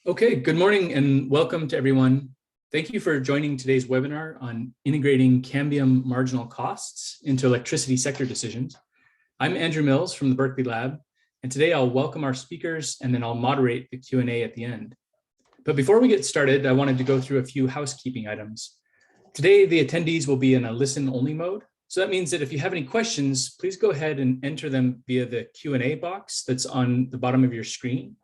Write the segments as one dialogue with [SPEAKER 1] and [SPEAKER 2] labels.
[SPEAKER 1] Okay, good morning and welcome to everyone. Thank you for joining today's webinar on integrating Cambium marginal costs into electricity sector decisions. I'm Andrew Mills from the Berkeley Lab, and today I'll welcome our speakers and then I'll moderate the Q&A at the end. But before we get started, I wanted to go through a few housekeeping items. Today, the attendees will be in a listen-only mode. So that means that if you have any questions, please go ahead and enter them via the Q&A box that's on the bottom of your screen.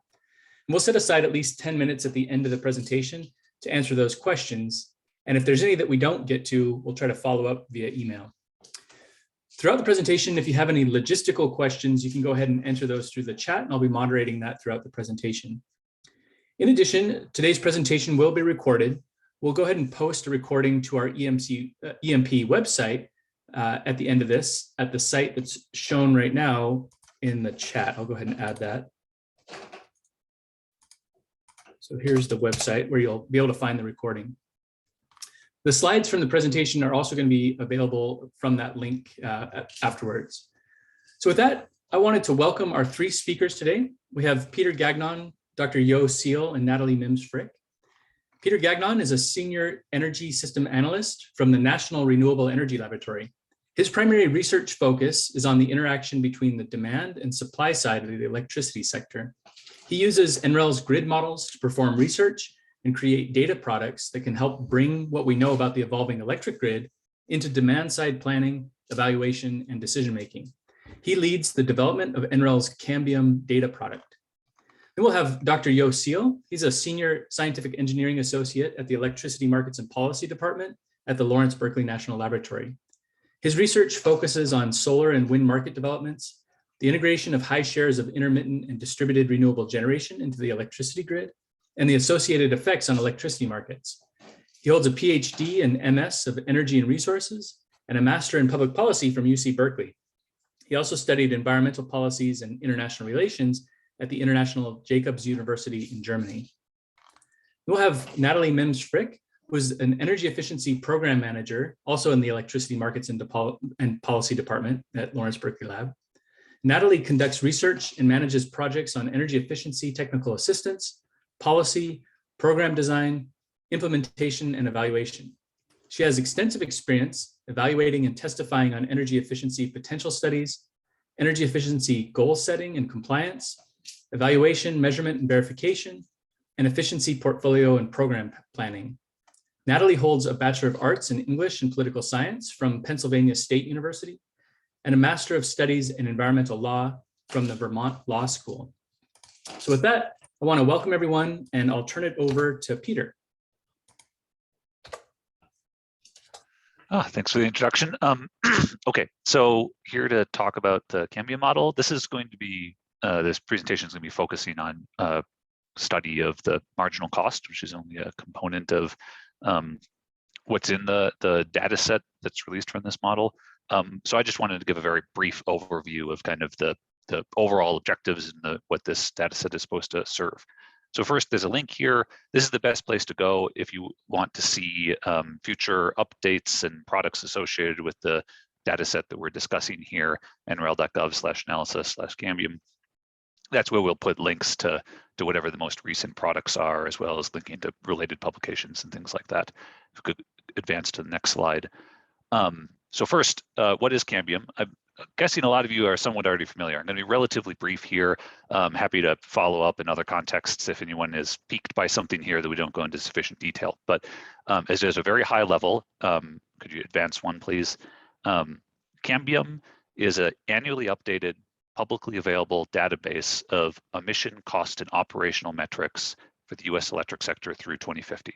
[SPEAKER 1] We'll set aside at least 10 minutes at the end of the presentation to answer those questions. And if there's any that we don't get to, we'll try to follow up via email. Throughout the presentation, if you have any logistical questions, you can go ahead and enter those through the chat, and I'll be moderating that throughout the presentation. In addition, today's presentation will be recorded. We'll go ahead and post a recording to our EMP website at the end of this, at the site that's shown right now in the chat. I'll go ahead and add that. So here's the website where you'll be able to find the recording. The slides from the presentation are also going to be available from that link afterwards. So with that, I wanted to welcome our three speakers today. We have Pieter Gagnon, Dr. Jo Seal, and Natalie Mims-Frick. Pieter Gagnon is a senior energy system analyst from the National Renewable Energy Laboratory. His primary research focus is on the interaction between the demand and supply side of the electricity sector. He uses NREL's grid models to perform research and create data products that can help bring what we know about the evolving electric grid into demand-side planning, evaluation, and decision-making. He leads the development of NREL's Cambium data product. Then we'll have Dr. Jo Seal. He's a senior scientific engineering associate at the Electricity Markets and Policy Department at the Lawrence Berkeley National Laboratory. His research focuses on solar and wind market developments, the integration of high shares of intermittent and distributed renewable generation into the electricity grid, and the associated effects on electricity markets. He holds a PhD and MS of Energy and Resources and a Master in Public Policy from UC Berkeley. He also studied environmental policies and international relations at the International Jacobs University in Germany. We'll have Natalie Mims-Frick, who is an energy efficiency program manager, also in the Electricity Markets and Policy Department at Lawrence Berkeley Lab. Natalie conducts research and manages projects on energy efficiency, technical assistance, policy, program design, implementation, and evaluation. She has extensive experience evaluating and testifying on energy efficiency potential studies, energy efficiency goal setting and compliance, evaluation, measurement, and verification, and efficiency portfolio and program planning. Natalie holds a Bachelor of Arts in English and Political Science from Pennsylvania State University, and a Master of Studies in Environmental Law from the Vermont Law School. So with that, I want to welcome everyone, and I'll turn it over to Pieter.
[SPEAKER 2] Thanks for the introduction. Okay, so here to talk about the Cambium model. This is going to be, this presentation is going to be focusing on study of the marginal cost, which is only a component of what's in the data set that's released from this model. So I just wanted to give a very brief overview of kind of the overall objectives and what this data set is supposed to serve. So first, there's a link here. This is the best place to go if you want to see future updates and products associated with the data set that we're discussing here, nrel.gov/analysis/Cambium. That's where we'll put links to whatever the most recent products are, as well as linking to related publications and things like that. If we could advance to the next slide. So first, what is Cambium? I'm guessing a lot of you are somewhat already familiar. I'm going to be relatively brief here. Happy to follow up in other contexts if anyone is piqued by something here that we don't go into sufficient detail. But as there's a very high level, could you advance one, please? Cambium is an annually updated, publicly available database of emission, cost, and operational metrics for the US electric sector through 2050.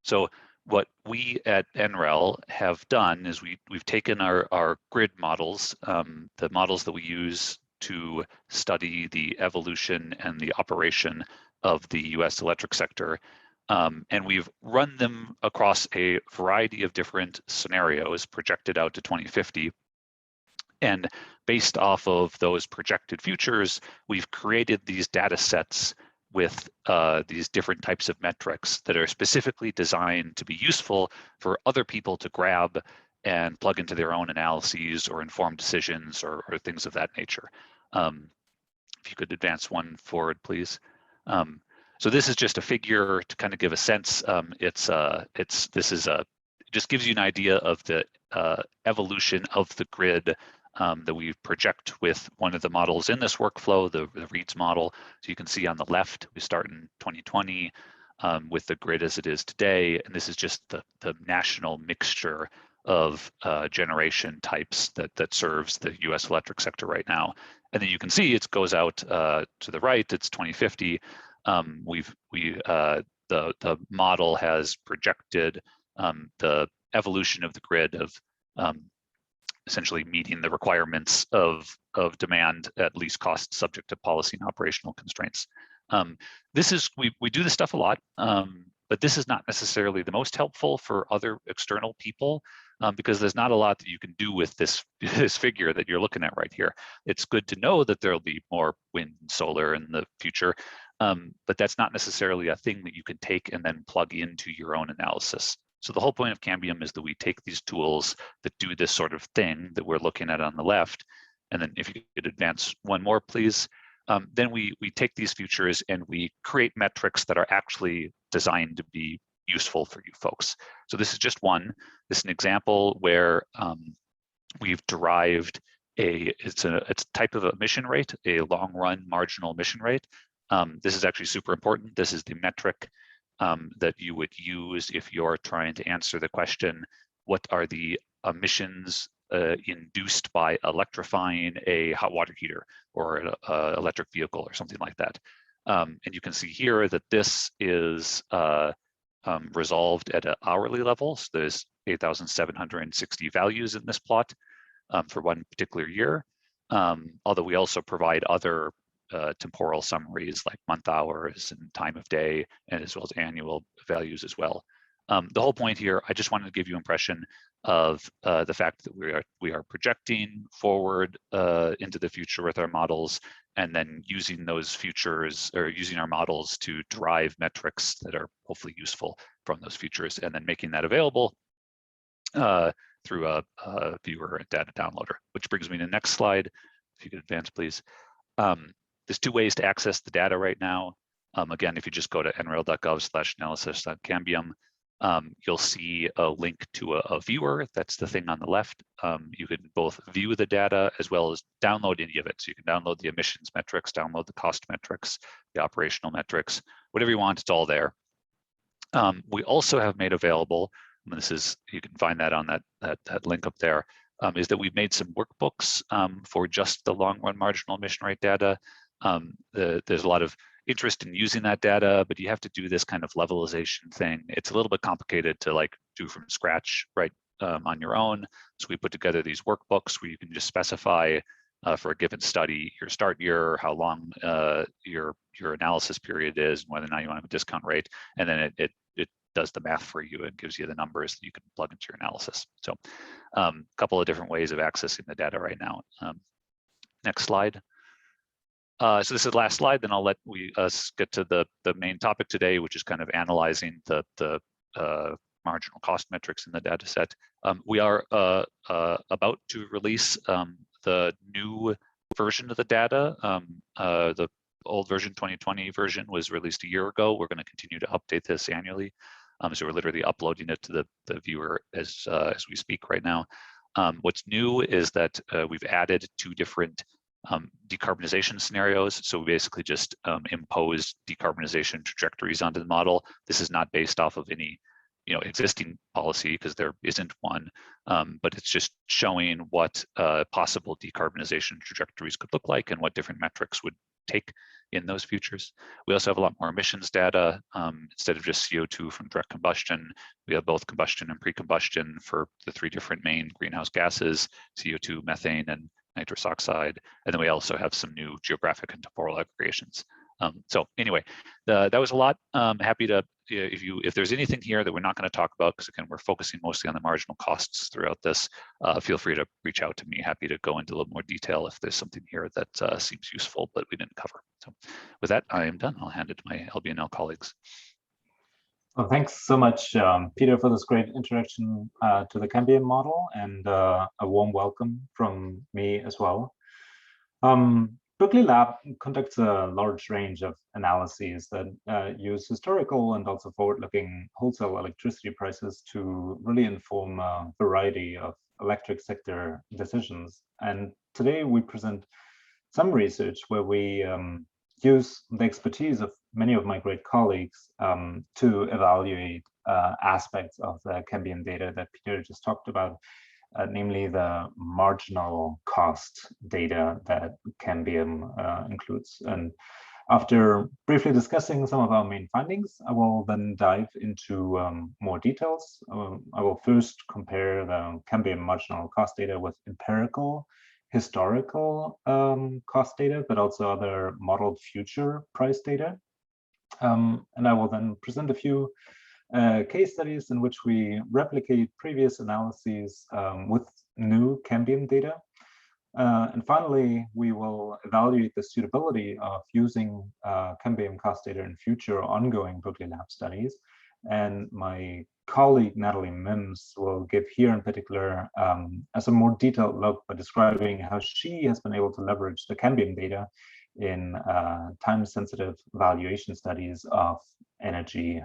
[SPEAKER 2] So what we at NREL have done is we've taken our grid models, the models that we use to study the evolution and the operation of the US electric sector, and we've run them across a variety of different scenarios projected out to 2050. And based off of those projected futures, we've created these data sets with these different types of metrics that are specifically designed to be useful for other people to grab and plug into their own analyses or informed decisions or things of that nature. If you could advance one forward, please. So this is just a figure to kind of give a sense. Just gives you an idea of the evolution of the grid that we project with one of the models in this workflow, the READS model. So you can see on the left, we start in 2020 with the grid as it is today. And this is just the national mixture of generation types that serves the US electric sector right now. And then you can see it goes out to the right, it's 2050. The model has projected the evolution of the grid of essentially meeting the requirements of demand at least cost, subject to policy and operational constraints. We do this stuff a lot, but this is not necessarily the most helpful for other external people because there's not a lot that you can do with this figure that you're looking at right here. It's good to know that there'll be more wind and solar in the future, but that's not necessarily a thing that you can take and then plug into your own analysis. So the whole point of Cambium is that we take these tools that do this sort of thing that we're looking at on the left, and then if you could advance one more, please. Then we take these features and we create metrics that are actually designed to be useful for you folks. So this is just one. This is an example where we've derived it's a type of emission rate, a long run marginal emission rate. This is actually super important. This is the metric that you would use if you're trying to answer the question, what are the emissions induced by electrifying a hot water heater or an electric vehicle or something like that. And you can see here that this is resolved at an hourly level. So there's 8,760 values in this plot for one particular year. Although we also provide other temporal summaries like month hours and time of day, and as well as annual values as well. The whole point here, I just wanted to give you an impression of the fact that we are projecting forward into the future with our models, and then using those futures or using our models to derive metrics that are hopefully useful from those futures, and then making that available through a viewer and data downloader. Which brings me to the next slide. If you could advance, please. There's two ways to access the data right now. Again, if you just go to nrel.gov/analysis.cambium, you'll see a link to a viewer. That's the thing on the left. You can both view the data as well as download any of it. So you can download the emissions metrics, download the cost metrics, the operational metrics, whatever you want, it's all there. We also have made available, and this is, you can find that on that link up there, is that we've made some workbooks for just the long run marginal emission rate data. There's a lot of interest in using that data, but you have to do this kind of levelization thing. It's a little bit complicated to like do from scratch right on your own. So we put together these workbooks where you can just specify for a given study your start year, how long your analysis period is, and whether or not you want to have a discount rate, and then it does the math for you and gives you the numbers that you can plug into your analysis. So a couple of different ways of accessing the data right now. Next slide. So this is the last slide, then I'll let us get to the main topic today, which is kind of analyzing the marginal cost metrics in the data set. We are about to release the new version of the data. The old version, 2020 version, was released a year ago. We're going to continue to update this annually. So we're literally uploading it to the viewer as we speak right now. What's new is that we've added 2 different decarbonization scenarios. So we basically just imposed decarbonization trajectories onto the model. This is not based off of any existing policy, because there isn't one, but it's just showing what possible decarbonization trajectories could look like and what different metrics would take in those futures. We also have a lot more emissions data. Instead of just CO2 from direct combustion, we have both combustion and pre-combustion for the 3 different main greenhouse gases, CO2, methane, and nitrous oxide. And then we also have some new geographic and temporal aggregations. So anyway, that was a lot. Happy to, if there's anything here that we're not going to talk about, because again, we're focusing mostly on the marginal costs throughout this, feel free to reach out to me. Happy to go into a little more detail if there's something here that seems useful, but we didn't cover. So with that, I am done. I'll hand it to my LBNL colleagues.
[SPEAKER 3] Well, thanks so much, Peter, for this great introduction to the Cambium model, and a warm welcome from me as well. Berkeley Lab conducts a large range of analyses that use historical and also forward-looking wholesale electricity prices to really inform a variety of electric sector decisions. And today we present some research where we use the expertise of many of my great colleagues to evaluate aspects of the Cambium data that Pieter just talked about, namely the marginal cost data that Cambium includes. And after briefly discussing some of our main findings, I will then dive into more details. I will first compare the Cambium marginal cost data with empirical historical cost data, but also other modeled future price data. And I will then present a few case studies in which we replicate previous analyses with new Cambium data. And finally, we will evaluate the suitability of using Cambium cost data in future ongoing Berkeley Lab studies. And my colleague, Natalie Mims, will give here in particular as a more detailed look by describing how she has been able to leverage the Cambium data in time-sensitive valuation studies of energy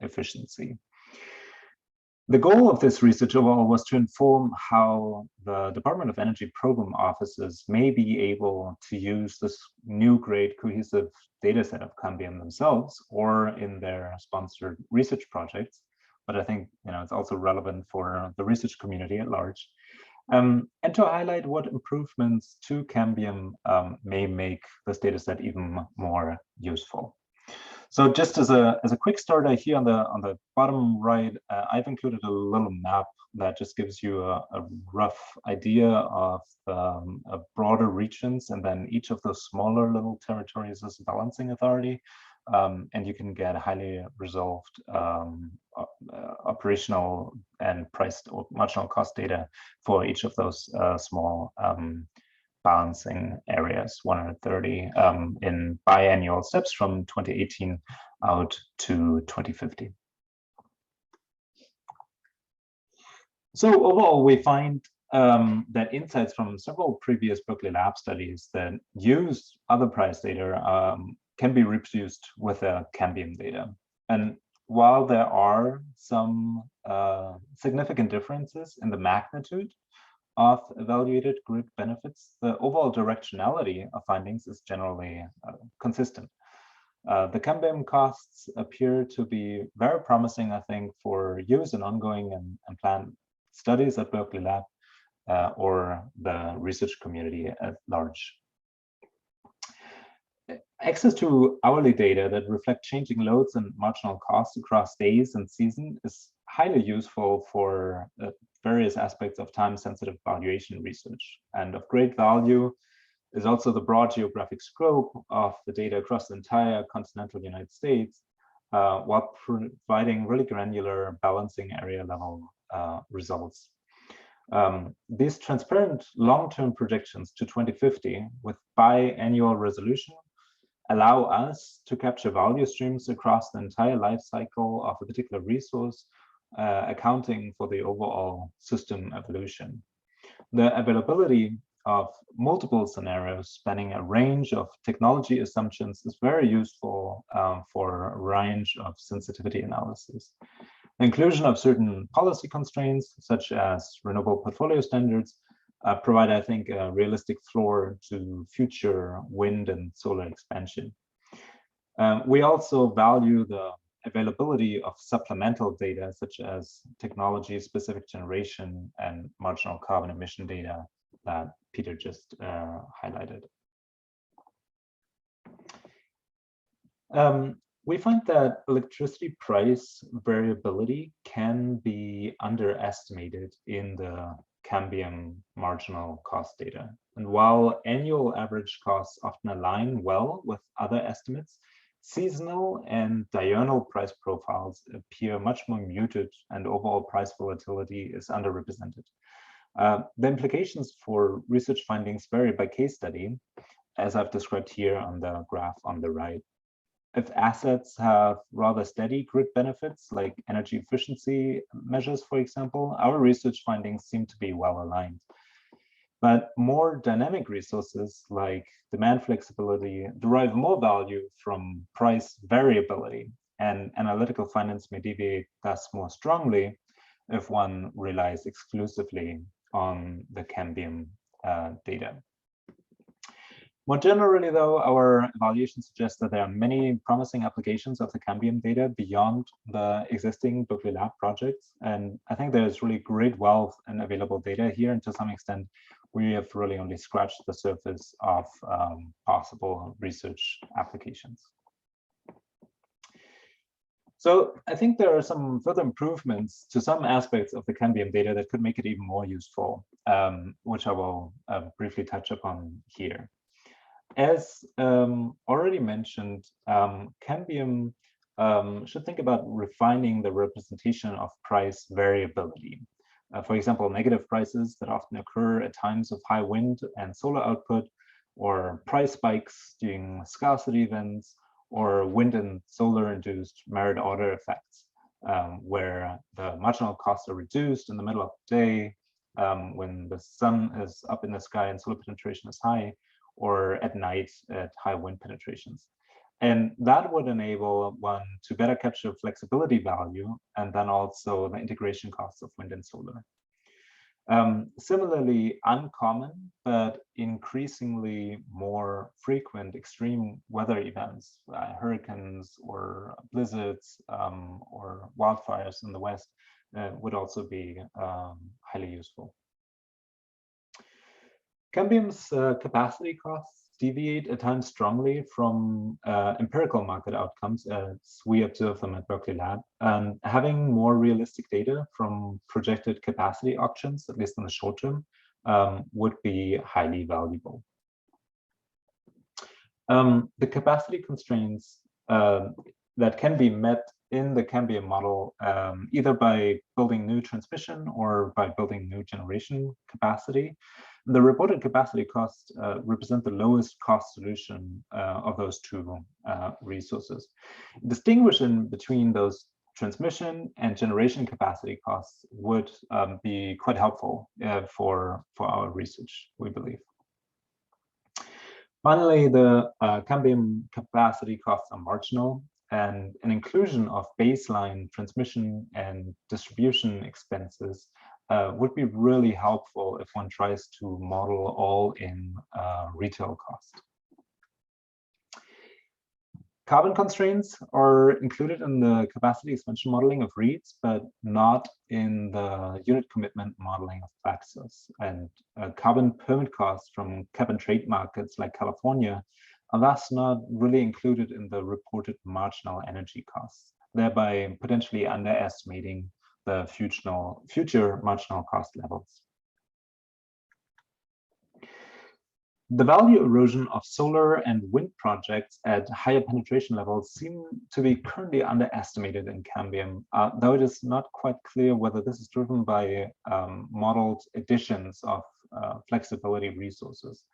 [SPEAKER 3] efficiency. The goal of this research overall was to inform how the Department of Energy program offices may be able to use this new great cohesive data set of Cambium themselves or in their sponsored research projects. But I think it's also relevant for the research community at large. And to highlight what improvements to Cambium may make this data set even more useful. So just as a quick start, here on the bottom right, I've included a little map that just gives you a rough idea of broader regions, and then each of those smaller little territories is a balancing authority, and you can get highly resolved operational and priced or marginal cost data for each of those small balancing areas, 130 in biannual steps from 2018 out to 2050. So overall, we find that insights from several previous Berkeley Lab studies that use other price data can be reproduced with the Cambium data. And while there are some significant differences in the magnitude of evaluated grid benefits, the overall directionality of findings is generally consistent. The Cambium costs appear to be very promising, I think, for use in ongoing and planned studies at Berkeley Lab or the research community at large. Access to hourly data that reflect changing loads and marginal costs across days and season is highly useful for various aspects of time-sensitive valuation research. And of great value is also the broad geographic scope of the data across the entire continental United States, while providing really granular balancing area level results. These transparent long-term projections to 2050 with biannual resolution allow us to capture value streams across the entire life cycle of a particular resource, accounting for the overall system evolution. The availability of multiple scenarios spanning a range of technology assumptions is very useful for a range of sensitivity analysis. The inclusion of certain policy constraints, such as renewable portfolio standards, provide, I think, a realistic floor to future wind and solar expansion. We also value the availability of supplemental data, such as technology-specific generation and marginal carbon emission data that Pieter just highlighted. We find that electricity price variability can be underestimated in the Cambium marginal cost data. And while annual average costs often align well with other estimates, seasonal and diurnal price profiles appear much more muted, and overall price volatility is underrepresented. The implications for research findings vary by case study, as I've described here on the graph on the right. If assets have rather steady grid benefits, like energy efficiency measures, for example, our research findings seem to be well aligned. But more dynamic resources like demand flexibility derive more value from price variability, and analytical finance may deviate thus more strongly if one relies exclusively on the Cambium data. More generally, though, our evaluation suggests that there are many promising applications of the Cambium data beyond the existing Berkeley Lab projects. And I think there's really great wealth and available data here. And to some extent, we have really only scratched the surface of possible research applications. So I think there are some further improvements to some aspects of the Cambium data that could make it even more useful, which I will briefly touch upon here. As already mentioned, Cambium should think about refining the representation of price variability. For example, negative prices that often occur at times of high wind and solar output, or price spikes during scarcity events, or wind and solar induced merit order effects, where the marginal costs are reduced in the middle of the day when the sun is up in the sky and solar penetration is high, or at night at high wind penetrations. And that would enable one to better capture flexibility value and then also the integration costs of wind and solar. Similarly, uncommon, but increasingly more frequent extreme weather events, hurricanes or blizzards or wildfires in the West would also be highly useful. Cambium's capacity costs deviate at times strongly from empirical market outcomes as we observe them at Berkeley Lab. Having more realistic data from projected capacity auctions, at least in the short term, would be highly valuable. The capacity constraints that can be met in the Cambium model, either by building new transmission or by building new generation capacity. The reported capacity costs represent the lowest cost solution of those two resources. Distinguishing between those transmission and generation capacity costs would be quite helpful for our research, we believe. Finally, the Cambium capacity costs are marginal, and an inclusion of baseline transmission and distribution expenses would be really helpful if one tries to model all-in retail cost. Carbon constraints are included in the capacity expansion modeling of REITs, but not in the unit commitment modeling of Paxos. And carbon permit costs from cap and trade markets like California are thus not really included in the reported marginal energy costs, thereby potentially underestimating the future marginal cost levels. The value erosion of solar and wind projects at higher penetration levels seem to be currently underestimated in Cambium, though it is not quite clear whether this is driven by modeled additions of flexibility resources.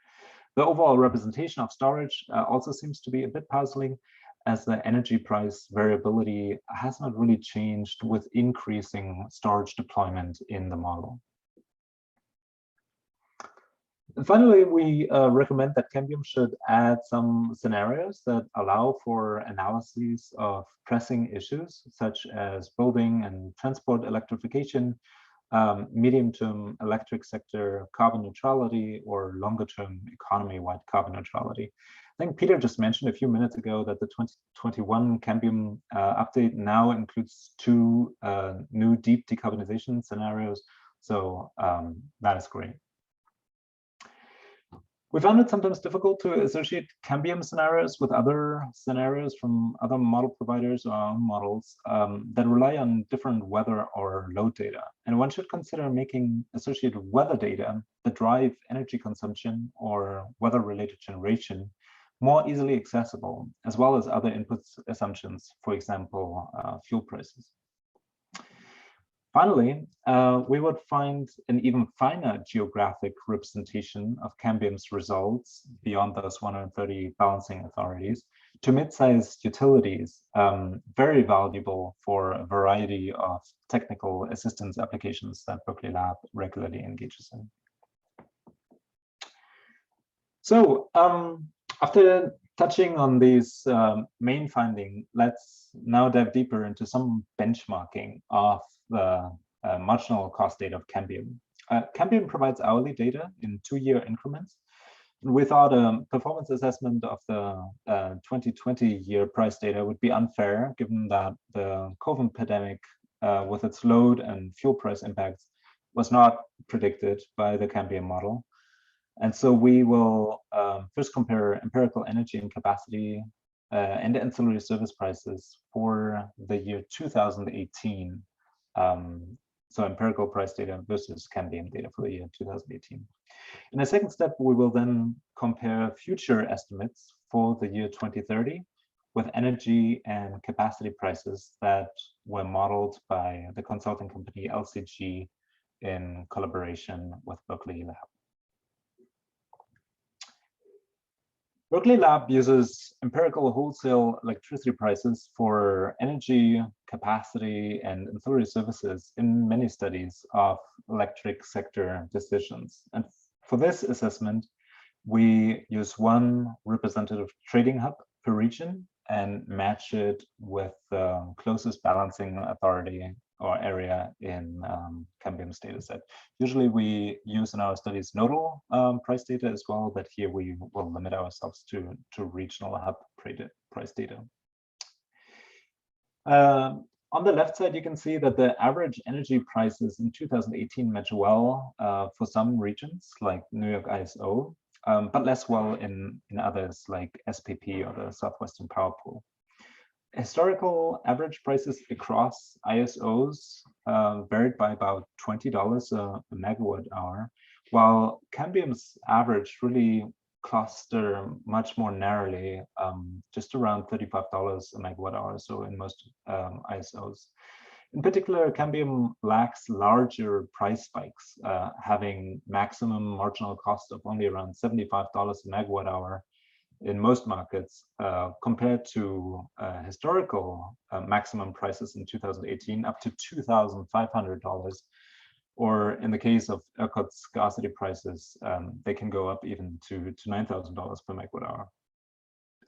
[SPEAKER 3] The overall representation of storage also seems to be a bit puzzling, as the energy price variability has not really changed with increasing storage deployment in the model. And finally, we recommend that Cambium should add some scenarios that allow for analyses of pressing issues, such as building and transport electrification, medium-term electric sector carbon neutrality, or longer-term economy-wide carbon neutrality. I think Pieter just mentioned a few minutes ago that the 2021 Cambium update now includes two new deep decarbonization scenarios, so that is great. We found it sometimes difficult to associate Cambium scenarios with other scenarios from other model providers or our own models that rely on different weather or load data. And one should consider making associated weather data that drive energy consumption or weather-related generation more easily accessible, as well as other input assumptions, for example, fuel prices. Finally, we would find an even finer geographic representation of Cambium's results beyond those 130 balancing authorities to mid-sized utilities, very valuable for a variety of technical assistance applications that Berkeley Lab regularly engages in. So after touching on these main findings, let's now dive deeper into some benchmarking of the marginal cost data of Cambium. Cambium provides hourly data in 2-year increments. Without a performance assessment of the 2020 year price data would be unfair, given that the COVID pandemic, with its load and fuel price impacts, was not predicted by the Cambium model. And so we will first compare empirical energy and capacity and ancillary service prices for the year 2018. So empirical price data versus Cambium data for the year 2018. In a second step, we will then compare future estimates for the year 2030 with energy and capacity prices that were modeled by the consulting company LCG in collaboration with Berkeley Lab. Berkeley Lab uses empirical wholesale electricity prices for energy, capacity, and ancillary services in many studies of electric sector decisions. And for this assessment, we use one representative trading hub per region and match it with the closest balancing authority or area in Cambium's dataset. Usually we use in our studies nodal price data as well, but here we will limit ourselves to regional hub price data. On the left side, you can see that the average energy prices in 2018 match well for some regions like New York ISO, but less well in others like SPP or the Southwestern Power Pool. Historical average prices across ISOs varied by about $20 a megawatt hour, while Cambium's average really cluster much more narrowly, just around $35 a megawatt hour, so in most ISOs. In particular, Cambium lacks larger price spikes, having maximum marginal cost of only around $75 a megawatt hour in most markets, compared to historical maximum prices in 2018 up to $2,500, or in the case of ERCOT scarcity prices, they can go up even to $9,000 per megawatt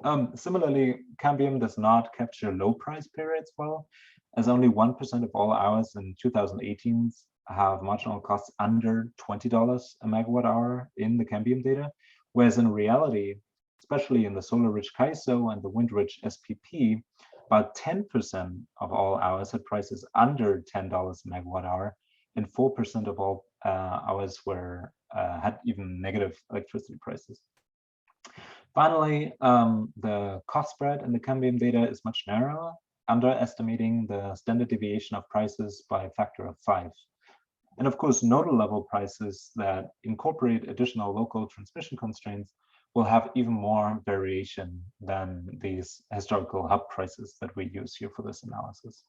[SPEAKER 3] hour. Similarly, Cambium does not capture low price periods well, as only 1% of all hours in 2018 have marginal costs under $20 a megawatt hour in the Cambium data, whereas in reality, especially in the solar-rich CAISO and the wind-rich SPP, about 10% of all hours had prices under $10 a megawatt hour, and 4% of all hours had even negative electricity prices. Finally, the cost spread in the Cambium data is much narrower, underestimating the standard deviation of prices by a factor of 5. And of course, nodal level prices that incorporate additional local transmission constraints will have even more variation than these historical hub prices that we use here for this analysis.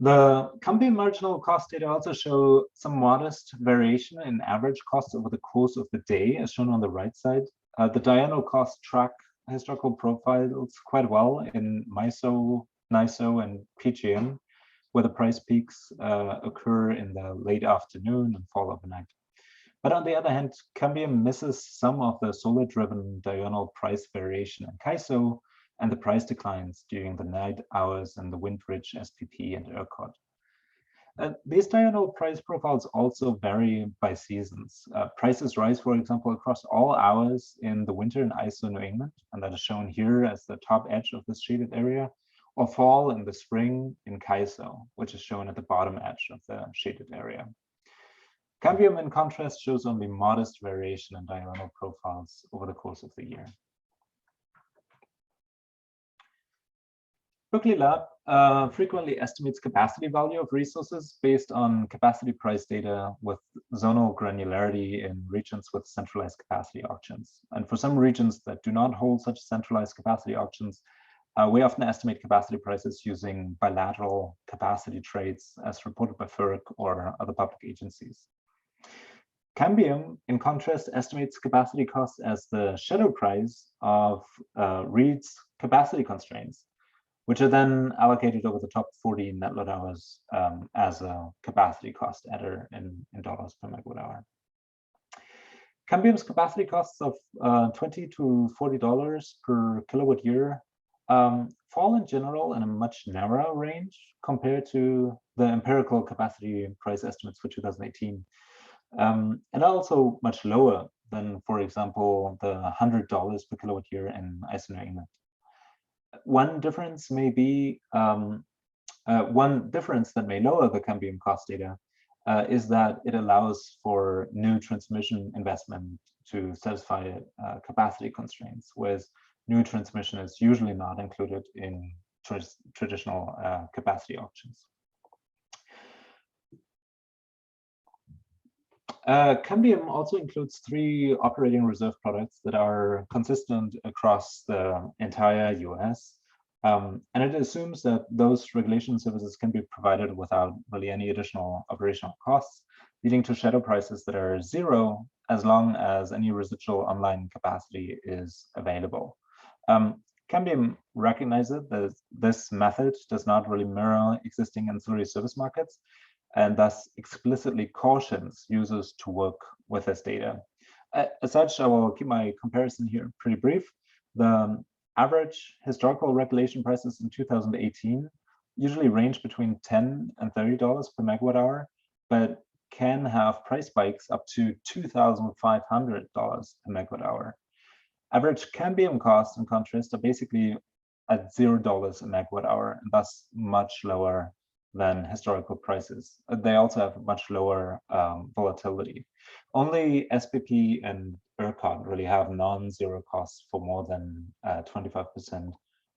[SPEAKER 3] The Cambium marginal cost data also show some modest variation in average costs over the course of the day, as shown on the right side. The diurnal costs track historical profiles quite well in MISO, NISO, and PJM, where the price peaks occur in the late afternoon and fall overnight. But on the other hand, Cambium misses some of the solar-driven diurnal price variation in CAISO and the price declines during the night hours in the wind-rich SPP and ERCOT. These diurnal price profiles also vary by seasons. Prices rise, for example, across all hours in the winter in ISO New England, and that is shown here as the top edge of this shaded area, or fall in the spring in CAISO, which is shown at the bottom edge of the shaded area. Cambium, in contrast, shows only modest variation in diurnal profiles over the course of the year. Berkeley Lab frequently estimates capacity value of resources based on capacity price data with zonal granularity in regions with centralized capacity auctions. And for some regions that do not hold such centralized capacity auctions, we often estimate capacity prices using bilateral capacity trades as reported by FERC or other public agencies. Cambium, in contrast, estimates capacity costs as the shadow price of REIT's capacity constraints, which are then allocated over the top 40 net load hours as a capacity cost adder in dollars per megawatt hour. Cambium's capacity costs of $20 to $40 per kilowatt year fall in general in a much narrower range compared to the empirical capacity price estimates for 2018. And also much lower than, for example, the $100 per kilowatt year in ISO New England. One difference may be, one difference that may lower the Cambium cost data is that it allows for new transmission investment to satisfy capacity constraints, whereas new transmission is usually not included in traditional capacity auctions. Cambium also includes 3 operating reserve products that are consistent across the entire US. And it assumes that those regulation services can be provided without really any additional operational costs, leading to shadow prices that are 0 as long as any residual online capacity is available. Cambium recognizes that this method does not really mirror existing ancillary service markets, and thus explicitly cautions users to work with this data. As such, I will keep my comparison here pretty brief. The average historical regulation prices in 2018 usually range between $10 and $30 per megawatt hour, but can have price spikes up to $2,500 per megawatt hour. Average Cambium costs, in contrast, are basically at $0 a megawatt hour, and thus much lower than historical prices. They also have much lower volatility. Only SPP and ERCOT really have non-zero costs for more than 25%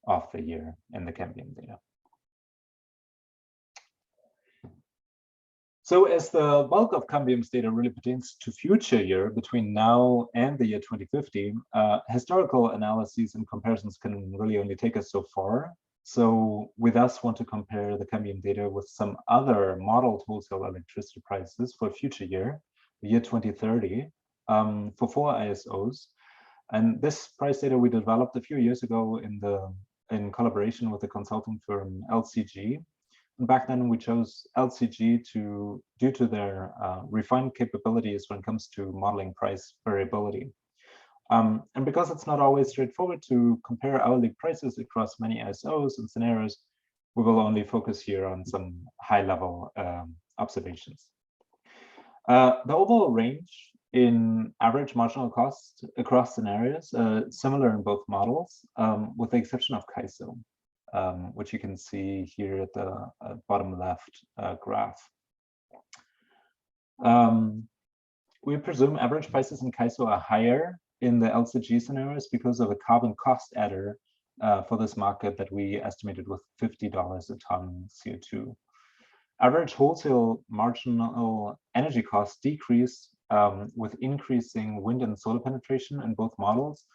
[SPEAKER 3] of the year in the Cambium data. So as the bulk of Cambium's data really pertains to future year between now and the year 2050, historical analyses and comparisons can really only take us so far. So we thus want to compare the Cambium data with some other modeled wholesale electricity prices for a future year, the year 2030, for 4 ISOs. And this price data we developed a few years ago in collaboration with the consulting firm LCG. And back then we chose LCG due to their refined capabilities when it comes to modeling price variability. And because it's not always straightforward to compare hourly prices across many ISOs and scenarios, we will only focus here on some high-level observations. The overall range in average marginal cost across scenarios similar in both models, with the exception of CAISO, which you can see here at the bottom left graph. We presume average prices in CAISO are higher in the LCG scenarios because of a carbon cost adder for this market that we estimated with $50 a ton CO2. Average wholesale marginal energy costs decrease with increasing wind and solar penetration in both models,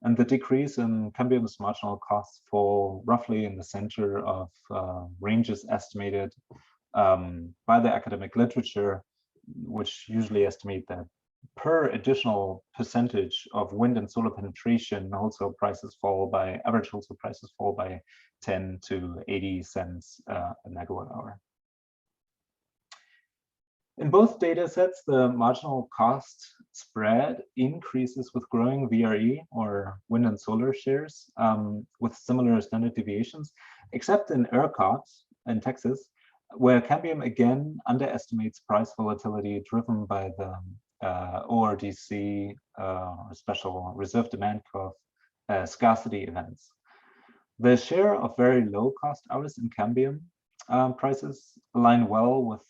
[SPEAKER 3] and the decrease in Cambium's marginal costs fall roughly in the center of ranges estimated by the academic literature, which usually estimate that per additional percentage of wind and solar penetration, wholesale prices fall by, average wholesale prices fall by 10 to 80 cents a megawatt hour. In both data sets, the marginal cost spread increases with growing VRE, or wind and solar shares, with similar standard deviations, except in ERCOT in Texas, where Cambium again underestimates price volatility driven by the ORDC, special reserve demand curve, scarcity events. The share of very low cost hours in Cambium prices align well with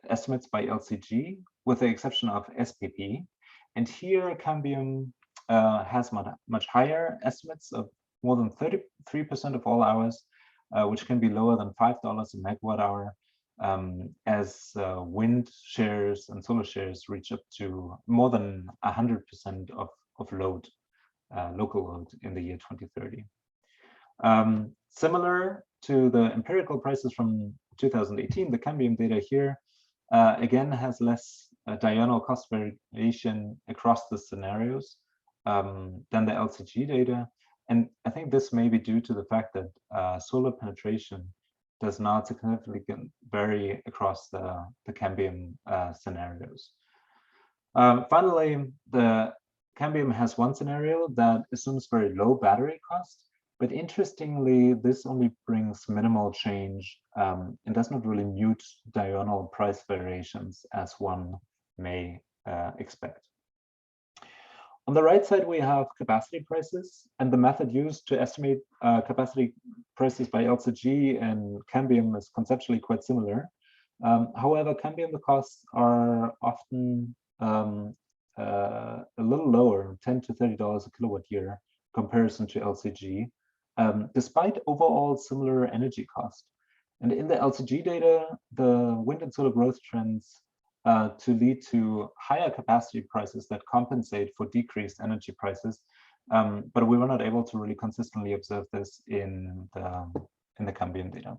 [SPEAKER 3] estimates by LCG, with the exception of SPP. And here Cambium has much higher estimates of more than 33% of all hours, which can be lower than $5 a megawatt hour, as wind shares and solar shares reach up to more than 100% of load, local load in the year 2030. Similar to the empirical prices from 2018, the Cambium data here again has less diurnal cost variation across the scenarios than the LCG data. And I think this may be due to the fact that solar penetration does not significantly vary across the Cambium scenarios. Finally, the Cambium has one scenario that assumes very low battery cost, but interestingly, this only brings minimal change and does not really mute diurnal price variations as one may expect. On the right side, we have capacity prices, and the method used to estimate capacity prices by LCG and Cambium is conceptually quite similar. However, Cambium, the costs are often a little lower, $10 to $30 a kilowatt year comparison to LCG, despite overall similar energy cost. And in the LCG data, the wind and solar growth trends to lead to higher capacity prices that compensate for decreased energy prices. But we were not able to really consistently observe this in the Cambium data.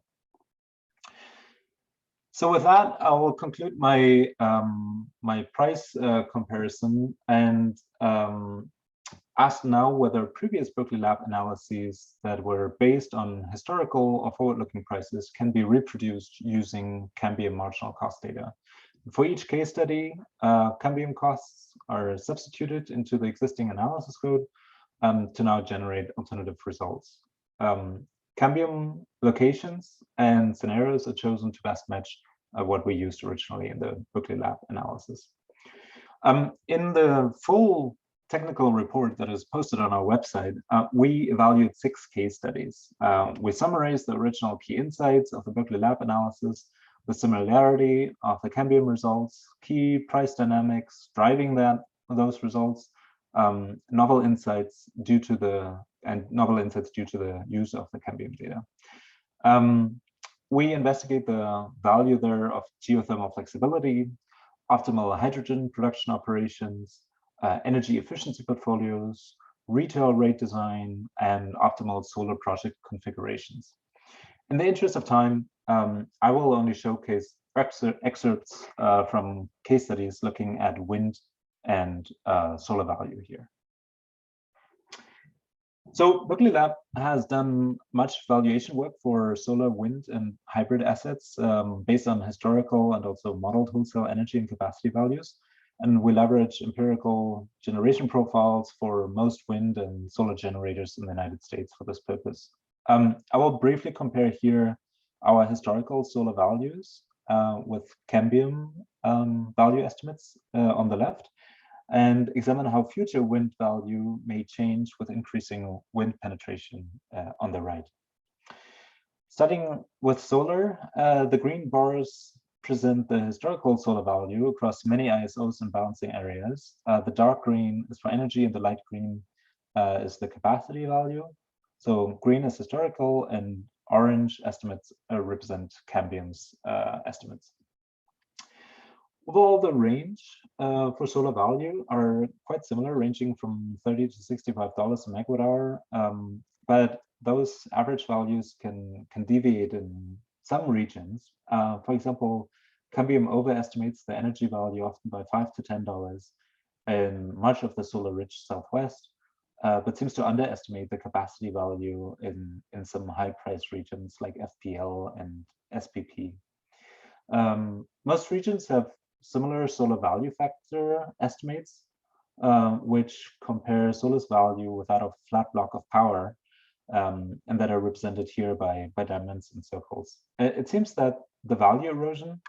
[SPEAKER 3] So with that, I will conclude my my price comparison and ask now whether previous Berkeley Lab analyses that were based on historical or forward-looking prices can be reproduced using Cambium marginal cost data. For each case study, Cambium costs are substituted into the existing analysis code to now generate alternative results. Cambium locations and scenarios are chosen to best match what we used originally in the Berkeley Lab analysis. In the full technical report that is posted on our website, we evaluate 6 case studies. We summarize the original key insights of the Berkeley Lab analysis, the similarity of the Cambium results, key price dynamics driving those results, novel insights due to the use of the Cambium data. We investigate the value there of geothermal flexibility, optimal hydrogen production operations, energy efficiency portfolios, retail rate design, and optimal solar project configurations. In the interest of time, I will only showcase excerpts from case studies looking at wind and solar value here. So Berkeley Lab has done much valuation work for solar, wind, and hybrid assets based on historical and also modeled wholesale energy and capacity values. And we leverage empirical generation profiles for most wind and solar generators in the United States for this purpose. I will briefly compare here our historical solar values with Cambium value estimates on the left, and examine how future wind value may change with increasing wind penetration on the right. Starting with solar, the green bars present the historical solar value across many ISOs and balancing areas. The dark green is for energy and the light green is the capacity value. So green is historical and orange estimates represent Cambium's estimates. Overall, the range for solar value are quite similar, ranging from $30 to $65 a megawatt hour, but those average values can deviate in some regions. For example, Cambium overestimates the energy value often by $5 to $10 in much of the solar-rich Southwest, but seems to underestimate the capacity value in some high-price regions like FPL and SPP. Most regions have similar solar value factor estimates, which compare solar's value without a flat block of power, and that are represented here by diamonds and circles. It seems that the value erosion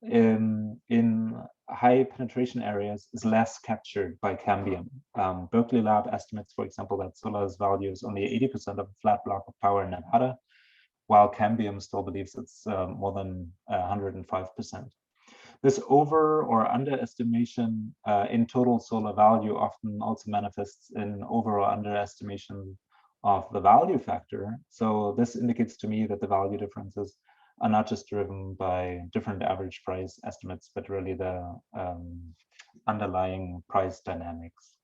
[SPEAKER 3] in high penetration areas is less captured by Cambium. Berkeley Lab estimates, for example, that solar's value is only 80% of a flat block of power in Nevada, while Cambium still believes it's more than 105%. This over or underestimation in total solar value often also manifests in over or underestimation of the value factor. So this indicates to me that the value differences are not just driven by different average price estimates, but really the underlying price dynamics.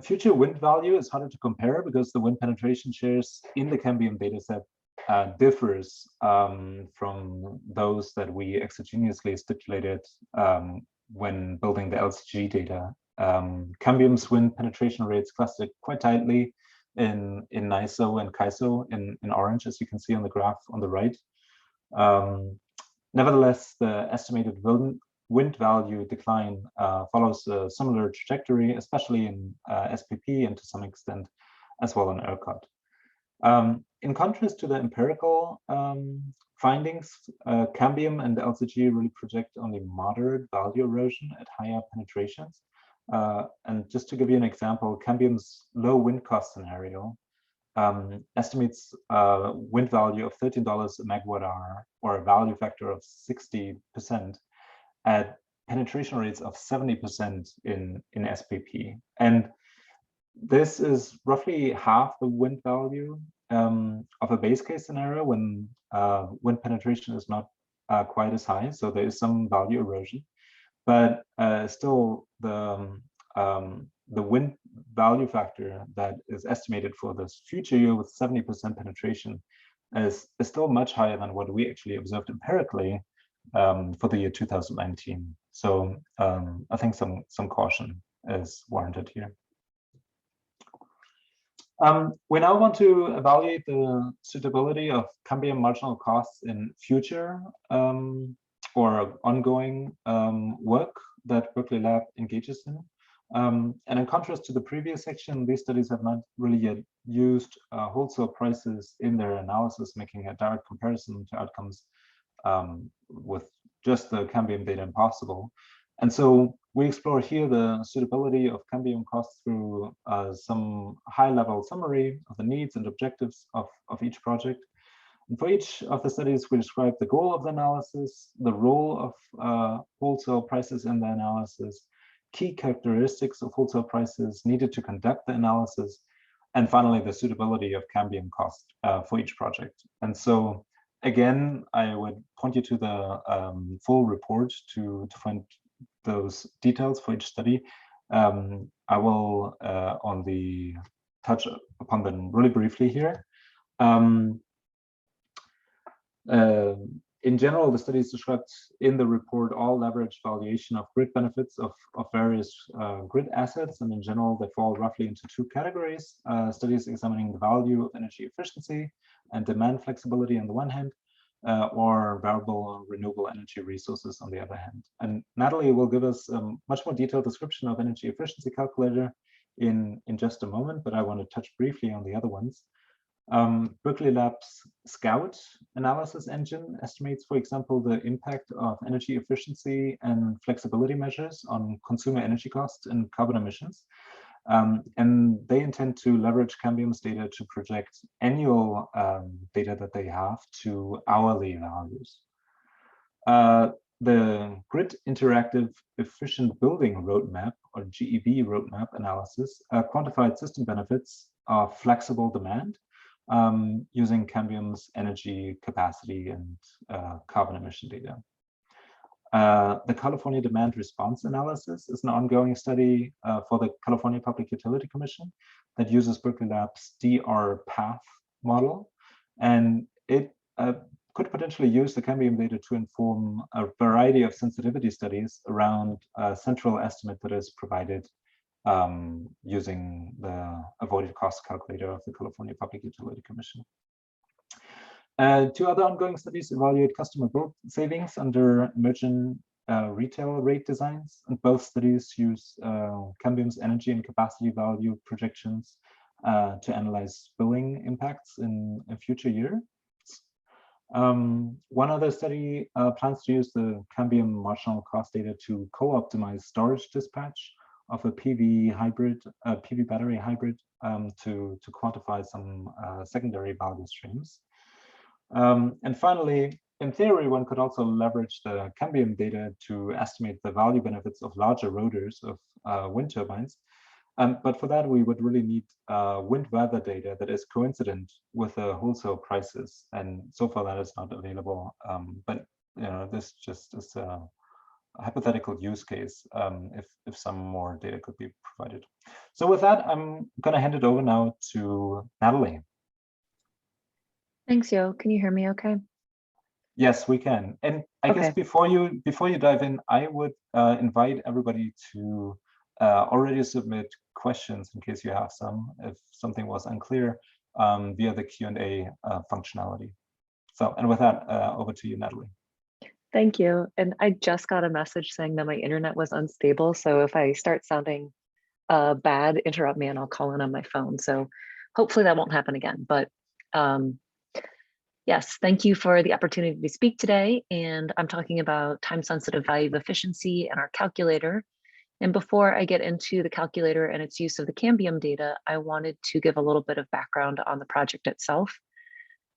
[SPEAKER 3] Future wind value is harder to compare because the wind penetration shares in the Cambium dataset differs from those that we exogenously stipulated when building the LCG data. Cambium's wind penetration rates cluster quite tightly in NISO and CAISO in orange, as you can see on the graph on the right. Nevertheless, the estimated wind value decline follows a similar trajectory, especially in SPP and to some extent as well in ERCOT. In contrast to the empirical findings, Cambium and LCG really project only moderate value erosion at higher penetrations. And just to give you an example, Cambium's low wind cost scenario estimates wind value of $13 a megawatt hour, or a value factor of 60% at penetration rates of 70% in SPP. And this is roughly half the wind value of a base case scenario when wind penetration is not quite as high. So there is some value erosion, but still the wind value factor that is estimated for this future year with 70% penetration is still much higher than what we actually observed empirically for the year 2019. So I think some caution is warranted here. We now want to evaluate the suitability of Cambium marginal costs in future or ongoing work that Berkeley Lab engages in. And in contrast to the previous section, these studies have not really yet used wholesale prices in their analysis, making a direct comparison to outcomes with just the Cambium data impossible. And so we explore here the suitability of Cambium costs through some high-level summary of the needs and objectives of each project. And for each of the studies, we describe the goal of the analysis, the role of wholesale prices in the analysis, key characteristics of wholesale prices needed to conduct the analysis, and finally, the suitability of Cambium cost for each project. And so, again, I would point you to the full report to find those details for each study. I will only touch upon them really briefly here. In general, the studies described in the report all leverage valuation of grid benefits of various grid assets, and in general, they fall roughly into two categories. Studies examining the value of energy efficiency and demand flexibility on the one hand, or variable renewable energy resources on the other hand. And Natalie will give us a much more detailed description of energy efficiency calculator in just a moment, but I want to touch briefly on the other ones. Berkeley Lab's Scout analysis engine estimates, for example, the impact of energy efficiency and flexibility measures on consumer energy costs and carbon emissions. And they intend to leverage Cambium's data to project annual data that they have to hourly values. The Grid Interactive Efficient Building Roadmap, or GEB roadmap analysis, quantified system benefits of flexible demand using Cambium's energy capacity and carbon emission data. The California Demand Response Analysis is an ongoing study for the California Public Utility Commission that uses Berkeley Lab's DR path model, and it could potentially use the Cambium data to inform a variety of sensitivity studies around a central estimate that is provided using the avoided cost calculator of the California Public Utility Commission. Two other ongoing studies evaluate customer bill savings under emergent retail rate designs, and both studies use Cambium's energy and capacity value projections to analyze billing impacts in a future year. One other study plans to use the Cambium marginal cost data to co-optimize storage dispatch of a PV battery hybrid to quantify some secondary value streams. And finally, in theory, one could also leverage the Cambium data to estimate the value benefits of larger rotors of wind turbines. But for that, we would really need wind weather data that is coincident with the wholesale prices. And so far, that is not available. But this just is a hypothetical use case if some more data could be provided. So with that, I'm going to hand it over now to Natalie.
[SPEAKER 4] Thanks, Yo. Can you hear me okay?
[SPEAKER 3] Yes, we can. And I guess before you dive in, I would invite everybody to already submit questions in case you have some, if something was unclear, via the Q&A functionality. So, and with that, over to you, Natalie.
[SPEAKER 4] Thank you. And I just got a message saying that my internet was unstable. So if I start sounding bad, interrupt me and I'll call in on my phone. So hopefully that won't happen again. But yes, thank you for the opportunity to speak today. And I'm talking about time-sensitive value of efficiency and our calculator. And before I get into the calculator and its use of the Cambium data, I wanted to give a little bit of background on the project itself.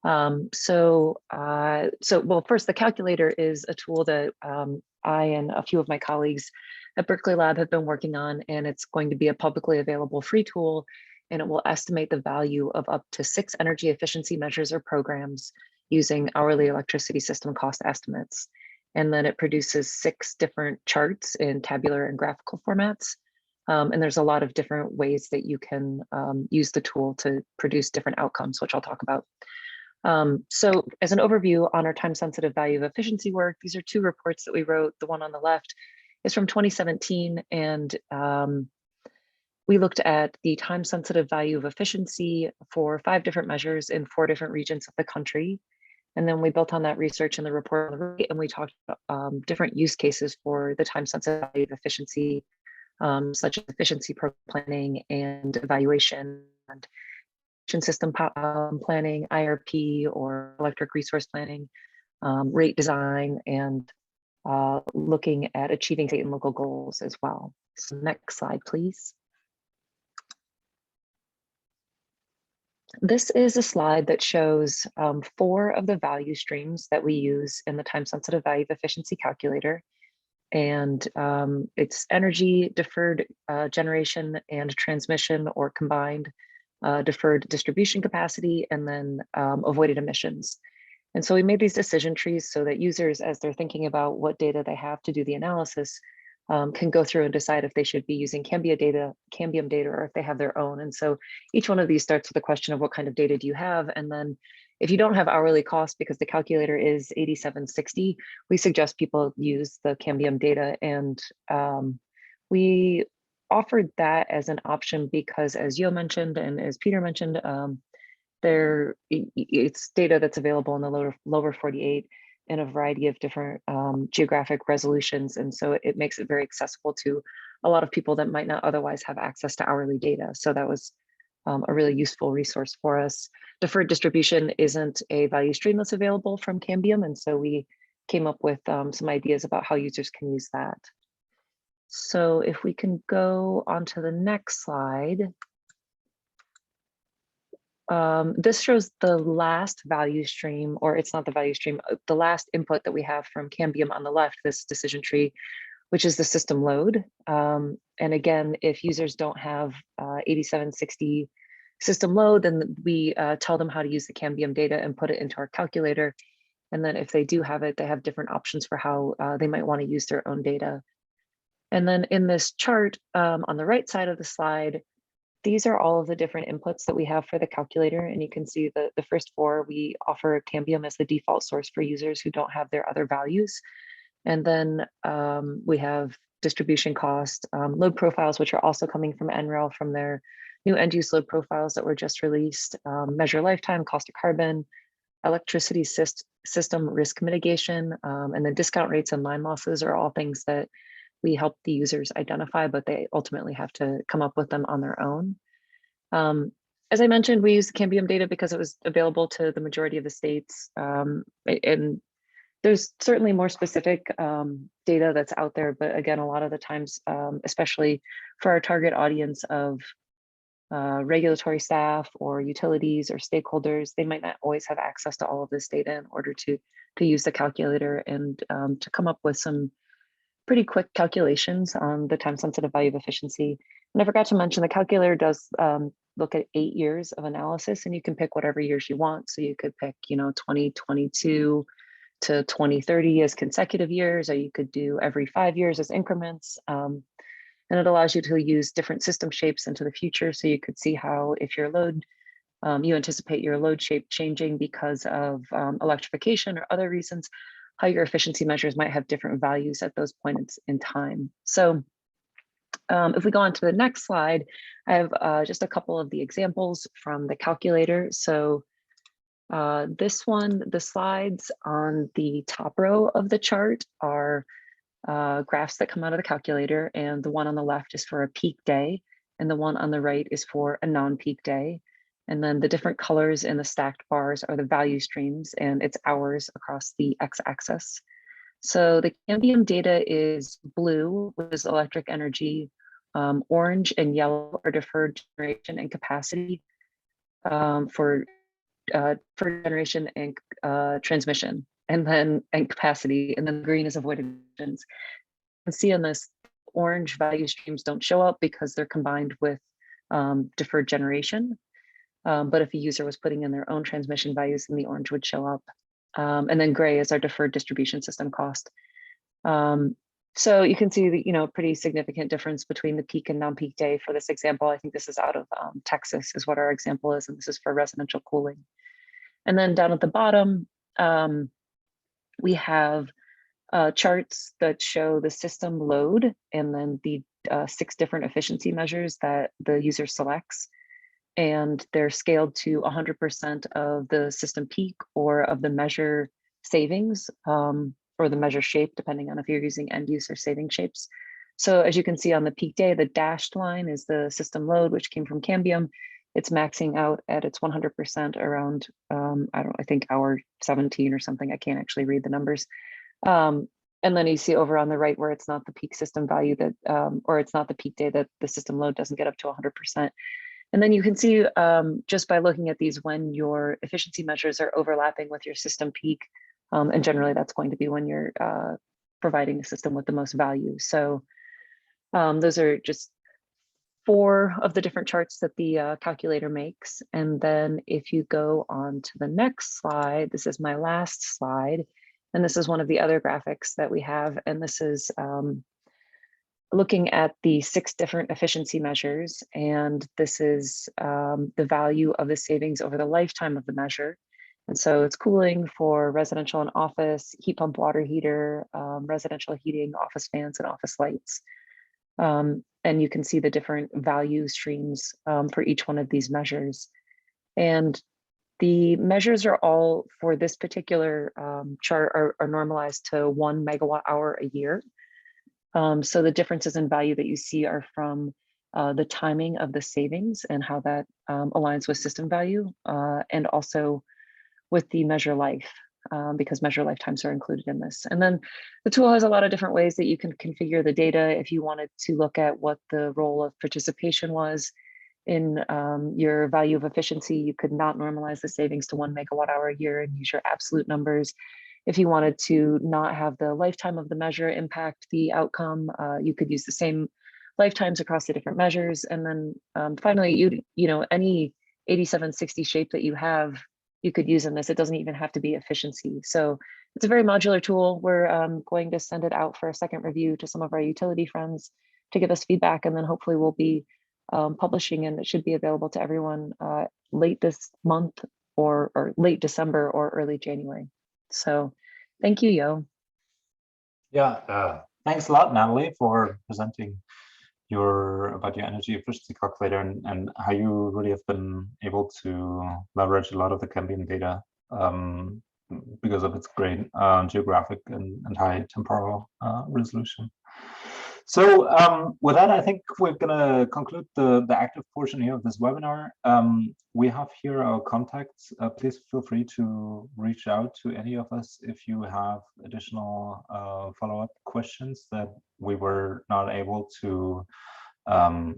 [SPEAKER 4] Well, first, the calculator is a tool that I and a few of my colleagues at Berkeley Lab have been working on, and it's going to be a publicly available free tool, and it will estimate the value of up to 6 energy efficiency measures or programs using hourly electricity system cost estimates. And then it produces 6 different charts in tabular and graphical formats. And there's a lot of different ways that you can use the tool to produce different outcomes, which I'll talk about. So as an overview on our time-sensitive value of efficiency work, these are 2 reports that we wrote. The one on the left is from 2017, and we looked at the time-sensitive value of efficiency for 5 different measures in 4 different regions of the country. And then we built on that research in the report on the right, and we talked about different use cases for the time-sensitive value of efficiency, such as efficiency program planning and evaluation, and system planning, IRP, or electric resource planning, rate design, and looking at achieving state and local goals as well. So next slide, please. This is a slide that shows 4 of the value streams that we use in the time-sensitive value of efficiency calculator. And it's energy, deferred generation and transmission, or combined, deferred distribution capacity, and then avoided emissions. And so we made these decision trees so that users, as they're thinking about what data they have to do the analysis, can go through and decide if they should be using Cambium data, or if they have their own. And so each one of these starts with a question of what kind of data do you have? And then if you don't have hourly cost, because the calculator is 8760, we suggest people use the Cambium data. And we offered that as an option because, as Yo mentioned and as Peter mentioned, it's data that's available in the lower 48 in a variety of different geographic resolutions. And so it makes it very accessible to a lot of people that might not otherwise have access to hourly data. So that was a really useful resource for us. Deferred distribution isn't a value stream that's available from Cambium. And so we came up with some ideas about how users can use that. So if we can go on to the next slide. This shows the last value stream, or it's not the value stream, the last input that we have from Cambium on the left, this decision tree, which is the system load. And again, if users don't have 8760 system load, then we tell them how to use the Cambium data and put it into our calculator. And then if they do have it, they have different options for how they might want to use their own data. And then in this chart on the right side of the slide, these are all of the different inputs that we have for the calculator. And you can see the first 4, we offer Cambium as the default source for users who don't have their other values. And then we have distribution cost, load profiles, which are also coming from NREL from their new end use load profiles that were just released, measure lifetime, cost of carbon, electricity system risk mitigation, and then discount rates and line losses are all things that we help the users identify, but they ultimately have to come up with them on their own. As I mentioned, we use the Cambium data because it was available to the majority of the states. And there's certainly more specific data that's out there, but again, a lot of the times, especially for our target audience of regulatory staff or utilities or stakeholders, they might not always have access to all of this data in order to use the calculator and to come up with some pretty quick calculations on the time-sensitive value of efficiency. And I forgot to mention the calculator does look at 8 years of analysis, and you can pick whatever years you want. So you could pick, 2022 to 2030 as consecutive years, or you could do every 5 years as increments. And it allows you to use different system shapes into the future. So you could see how, if your load, you anticipate your load shape changing because of electrification or other reasons, how your efficiency measures might have different values at those points in time. So if we go on to the next slide, I have just a couple of the examples from the calculator. So This one, the slides on the top row of the chart are graphs that come out of the calculator, and the one on the left is for a peak day, and the one on the right is for a non-peak day. And then the different colors in the stacked bars are the value streams, and it's hours across the x-axis. So the Cambium data is blue, which is electric energy. Orange and yellow are deferred generation and capacity for generation and transmission, and capacity, and then green is avoided emissions. You can see on this, orange value streams don't show up because they're combined with deferred generation. But if a user was putting in their own transmission values, then the orange would show up. And then gray is our deferred distribution system cost. So you can see the pretty significant difference between the peak and non-peak day for this example. I think this is out of Texas is what our example is, and this is for residential cooling. And then down at the bottom, we have charts that show the system load and then the 6 different efficiency measures that the user selects. And they're scaled to 100% of the system peak or of the measure savings or the measure shape, depending on if you're using end user saving shapes. So as you can see on the peak day, the dashed line is the system load, which came from Cambium. It's maxing out at its 100% around, I think hour 17 or something. I can't actually read the numbers. And then you see over on the right where it's not the peak system value that, or it's not the peak day that the system load doesn't get up to 100%. And then you can see just by looking at these when your efficiency measures are overlapping with your system peak. And generally that's going to be when you're providing a system with the most value. So those are just 4 of the different charts that the calculator makes. And then if you go on to the next slide, this is my last slide. And this is one of the other graphics that we have. And this is looking at the 6 different efficiency measures. And this is the value of the savings over the lifetime of the measure. And so it's cooling for residential and office, heat pump water heater, residential heating, office fans, and office lights. And you can see the different value streams for each one of these measures. And the measures are all for this particular chart are normalized to 1 megawatt hour a year. So the differences in value that you see are from the timing of the savings and how that aligns with system value, and also with the measure life, because measure lifetimes are included in this. And then the tool has a lot of different ways that you can configure the data. If you wanted to look at what the role of participation was in your value of efficiency, you could not normalize the savings to 1 megawatt hour a year and use your absolute numbers. If you wanted to not have the lifetime of the measure impact the outcome, you could use the same lifetimes across the different measures. And then finally, any 8760 shape that you have, you could use in this. It doesn't even have to be efficiency. So it's a very modular tool. We're going to send it out for a second review to some of our utility friends to give us feedback. And then hopefully we'll be publishing, and it should be available to everyone late this month or late December or early January. So thank you, Yo.
[SPEAKER 3] Yeah, thanks a lot, Natalie, for presenting about your energy efficiency calculator and how you really have been able to leverage a lot of the Cambium data because of its great geographic and high temporal resolution. So with that, I think we're going to conclude the active portion here of this webinar. We have here our contacts. Please feel free to reach out to any of us if you have additional follow-up questions that we were not able to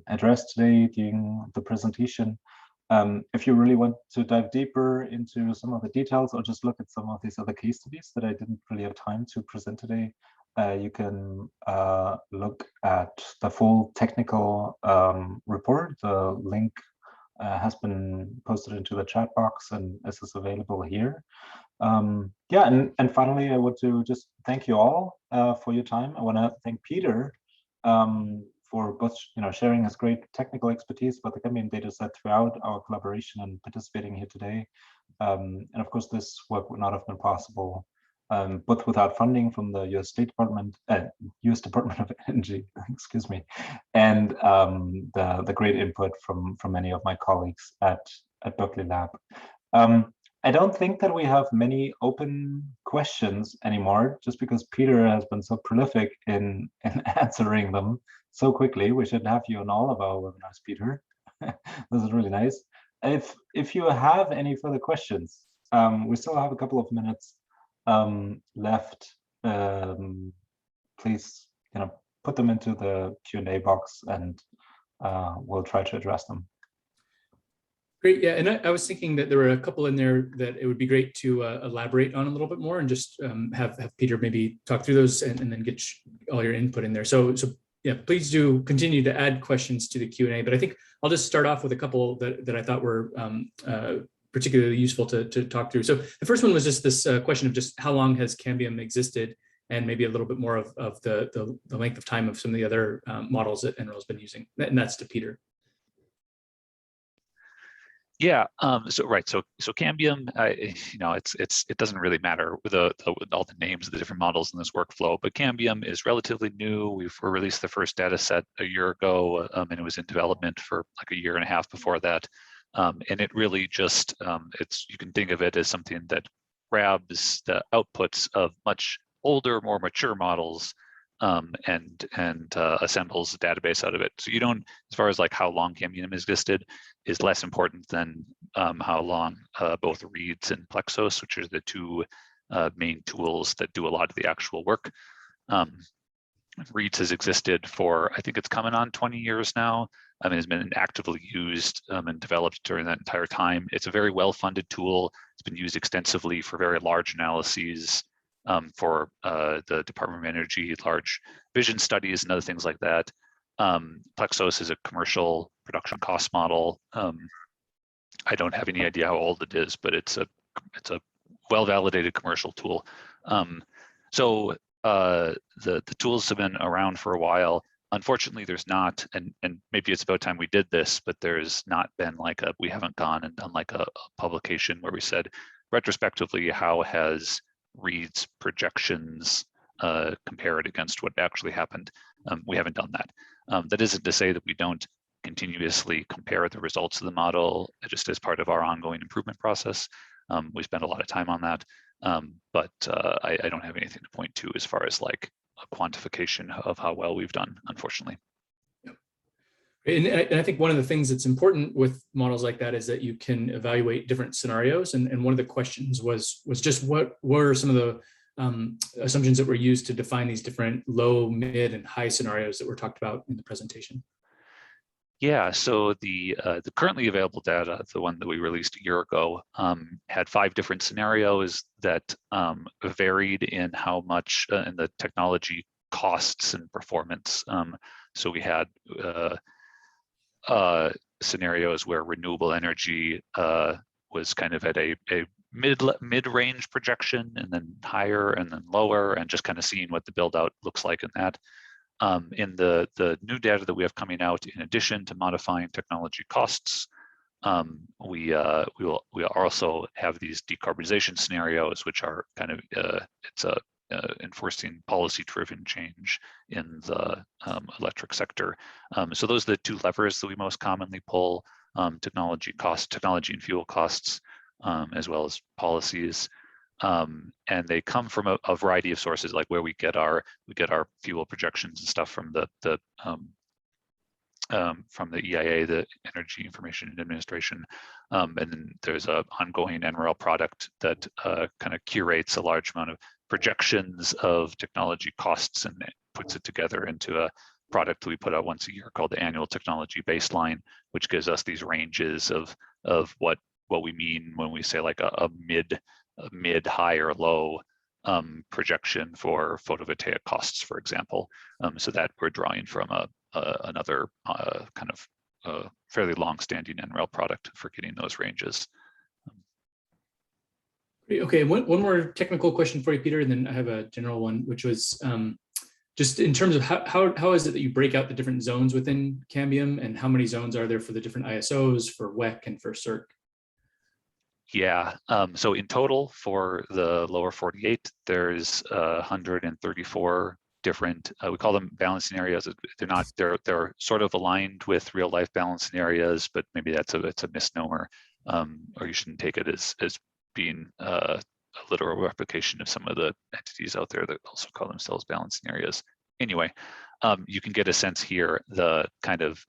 [SPEAKER 3] address today during the presentation. If you really want to dive deeper into some of the details or just look at some of these other case studies that I didn't really have time to present today, you can look at the full technical report. The link has been posted into the chat box and this is available here. Yeah, and finally, I want to just thank you all for your time. I want to thank Pieter for both sharing his great technical expertise about the Cambium dataset throughout our collaboration and participating here today. And of course, this work would not have been possible but without funding from the U.S. Department of Energy, excuse me, and the great input from many of my colleagues at Berkeley Lab. I don't think that we have many open questions anymore, just because Peter has been so prolific in answering them so quickly. We should have you on all of our webinars, Peter. This is really nice. If you have any further questions, we still have a couple of minutes left. Please, put them into the Q&A box, and we'll try to address them.
[SPEAKER 1] Great, yeah, and I was thinking that there were a couple in there that it would be great to elaborate on a little bit more, and just have Peter maybe talk through those, and then get all your input in there. So yeah, please do continue to add questions to the Q&A, but I think I'll just start off with a couple that I thought were particularly useful to talk through. So the first one was just this question of just how long has Cambium existed, and maybe a little bit more of the length of time of some of the other models that NREL has been using, and that's to Peter.
[SPEAKER 2] Yeah. So Cambium, it doesn't really matter with all the names of the different models in this workflow, but Cambium is relatively new. We've released the first data set a year ago, and it was in development for like a year and a half before that. And it really just, you can think of it as something that grabs the outputs of much older, more mature models, and assembles a database out of it. So you don't, as far as like how long Cambium existed, is less important than how long both Reads and Plexos, which are the two main tools that do a lot of the actual work. Reads has existed for, I think it's coming on 20 years now. It's been actively used and developed during that entire time. It's a very well-funded tool. It's been used extensively for very large analyses, for the Department of Energy, large vision studies and other things like that. Plexos is a commercial production cost model. I don't have any idea how old it is, but it's a well-validated commercial tool. So the tools have been around for a while. Unfortunately, there's not, and maybe it's about time we did this, but there's not been we haven't gone and done like a publication where we said retrospectively how has Reads projections compared against what actually happened. We haven't done that. That isn't to say that we don't continuously compare the results of the model just as part of our ongoing improvement process. We spend a lot of time on that, but I don't have anything to point to as far as like a quantification of how well we've done, unfortunately.
[SPEAKER 1] And I think one of the things that's important with models like that is that you can evaluate different scenarios. And one of the questions was just what were some of the assumptions that were used to define these different low, mid, and high scenarios that were talked about in the presentation?
[SPEAKER 2] Yeah, so the currently available data, the one that we released a year ago, had 5 different scenarios that varied in how much in the technology costs and performance. So we had scenarios where renewable energy was kind of at a mid-range projection, and then higher and then lower, and just kind of seeing what the build out looks like in that. In the new data that we have coming out, in addition to modifying technology costs, we will also have these decarbonization scenarios, which are kind of it's a enforcing policy-driven change in the electric sector. So those are the 2 levers that we most commonly pull: technology and fuel costs, as well as policies. And they come from a variety of sources, like where we get our fuel projections and stuff from the EIA, the Energy Information Administration, and then there's an ongoing NREL product that kind of curates a large amount of projections of technology costs and puts it together into a product that we put out once a year called the Annual Technology Baseline, which gives us these ranges of what we mean when we say like a mid, high, or low projection for photovoltaic costs, for example. So that we're drawing from another kind of fairly long-standing NREL product for getting those ranges.
[SPEAKER 1] Okay, one more technical question for you, Peter, and then I have a general one, which was just in terms of how is it that you break out the different zones within Cambium, and how many zones are there for the different ISOs, for WEC and for CERC?
[SPEAKER 2] Yeah, so in total for the lower 48, there's 134 different, we call them balancing areas. They're not, they're sort of aligned with real life balancing areas, but maybe it's a misnomer, or you shouldn't take it as being a literal replication of some of the entities out there that also call themselves balancing areas. Anyway, you can get a sense here, the kind of,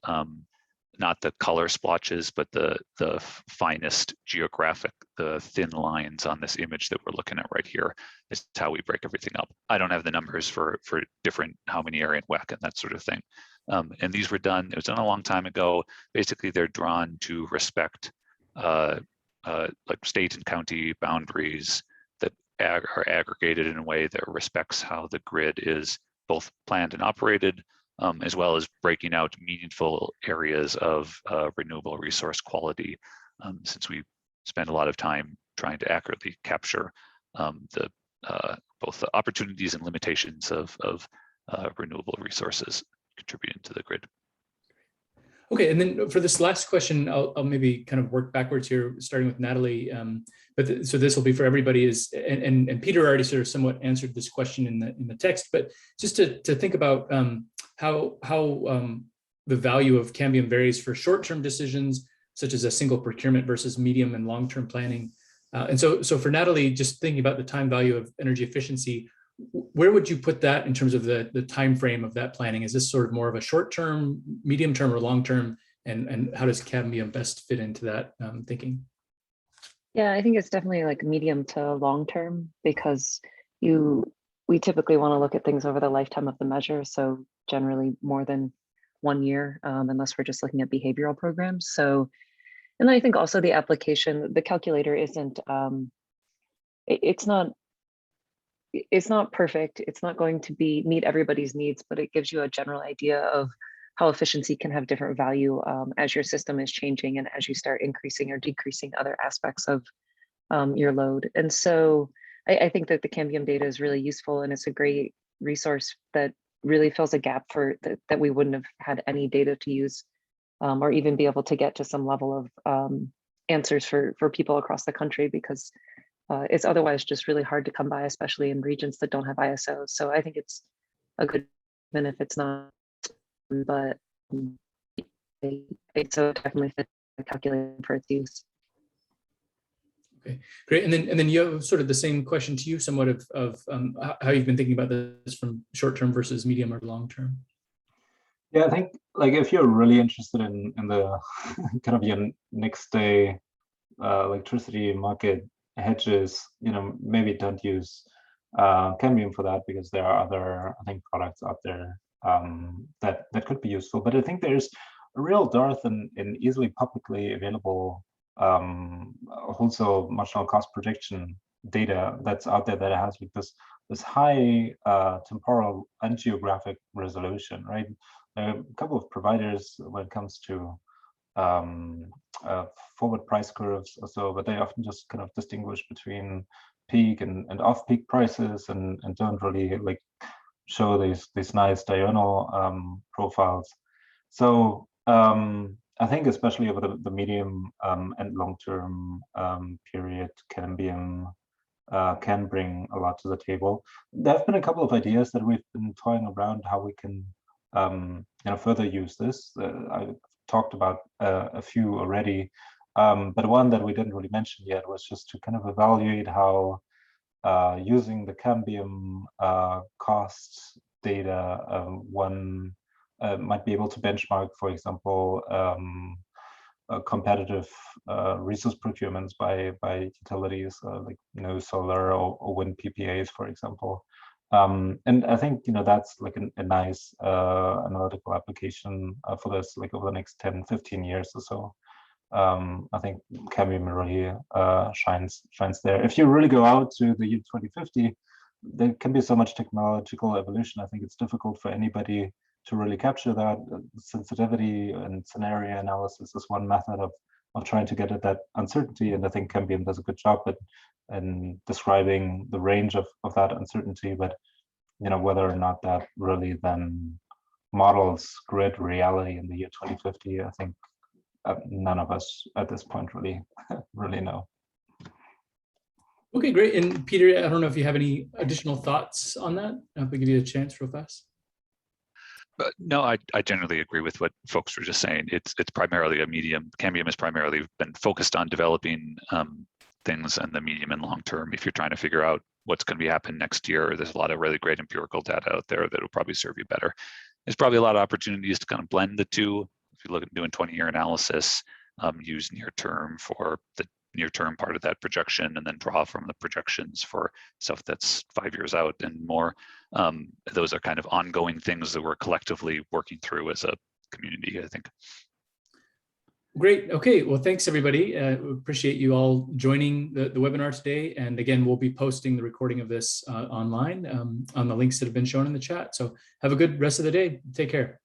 [SPEAKER 2] not the color splotches, but the finest geographic, the thin lines on this image that we're looking at right here is how we break everything up. I don't have the numbers for different, how many are in WEC and that sort of thing. And these were done, it was done a long time ago. Basically, they're drawn to respect like state and county boundaries that are aggregated in a way that respects how the grid is both planned and operated, as well as breaking out meaningful areas of renewable resource quality, since we spend a lot of time trying to accurately capture both the opportunities and limitations of renewable resources contributing to the grid.
[SPEAKER 1] Okay, and then for this last question, I'll maybe kind of work backwards here, starting with Natalie. So this will be for everybody. And Peter already sort of somewhat answered this question in the text, but just to think about how the value of Cambium varies for short-term decisions, such as a single procurement versus medium and long-term planning. And so for Natalie, just thinking about the time value of energy efficiency, where would you put that in terms of the time frame of that planning? Is this sort of more of a short-term, medium-term, or long-term? And how does Cambium best fit into that thinking?
[SPEAKER 4] Yeah, I think it's definitely like medium to long-term, because we typically want to look at things over the lifetime of the measure. So generally more than 1 year, unless we're just looking at behavioral programs. So, and I think also the application, the calculator isn't, it's not perfect. It's not going to meet everybody's needs, but it gives you a general idea of how efficiency can have different value as your system is changing and as you start increasing or decreasing other aspects of your load. And so I think that the Cambium data is really useful, and it's a great resource that really fills a gap for that we wouldn't have had any data to use or even be able to get to some level of answers for people across the country, because it's otherwise just really hard to come by, especially in regions that don't have ISOs. So I think it's a good, even if it's not, but it's so definitely fit the calculator for its use.
[SPEAKER 1] Okay, great. And then you have sort of the same question to you, somewhat of how you've been thinking about this from short-term versus medium or long-term.
[SPEAKER 3] Yeah, I think like if you're really interested in the kind of your next day electricity market hedges, maybe don't use Cambium for that, because there are other, I think, products out there that could be useful. But I think there's a real dearth in easily publicly available wholesale marginal cost prediction data that's out there that has like this high temporal and geographic resolution, right? There are a couple of providers when it comes to forward price curves or so, but they often just kind of distinguish between peak and off-peak prices and don't really like show these nice diurnal profiles. So I think especially over the medium and long-term period, Cambium can bring a lot to the table. There have been a couple of ideas that we've been toying around how we can further use this. I talked about a few already, but one that we didn't really mention yet was just to kind of evaluate how using the Cambium cost data, one might be able to benchmark, for example, competitive resource procurements by utilities like solar or wind PPAs, for example. And I think that's like a nice analytical application for this, like over the next 10-15 years or so. I think Cambium really shines there. If you really go out to the year 2050, there can be so much technological evolution. I think it's difficult for anybody to really capture that. Sensitivity and scenario analysis is one method of trying to get at that uncertainty, and I think Cambium does a good job in describing the range of that uncertainty. But whether or not that really then models grid reality in the year 2050, I think none of us at this point really know.
[SPEAKER 1] Okay, great. And Peter, I don't know if you have any additional thoughts on that. If we give you a chance real fast.
[SPEAKER 2] No, I generally agree with what folks were just saying. It's primarily a medium. Cambium has primarily been focused on developing things and the medium and long term. If you're trying to figure out what's going to be happening next year, there's a lot of really great empirical data out there that will probably serve you better. There's probably a lot of opportunities to kind of blend the two. If you look at doing 20-year analysis, use near term for the near term part of that projection, and then draw from the projections for stuff that's 5 years out and more. Those are kind of ongoing things that we're collectively working through as a community, I think.
[SPEAKER 1] Great. Okay. Well, thanks, everybody. We appreciate you all joining the webinar today. And again, we'll be posting the recording of this online on the links that have been shown in the chat. So have a good rest of the day. Take care.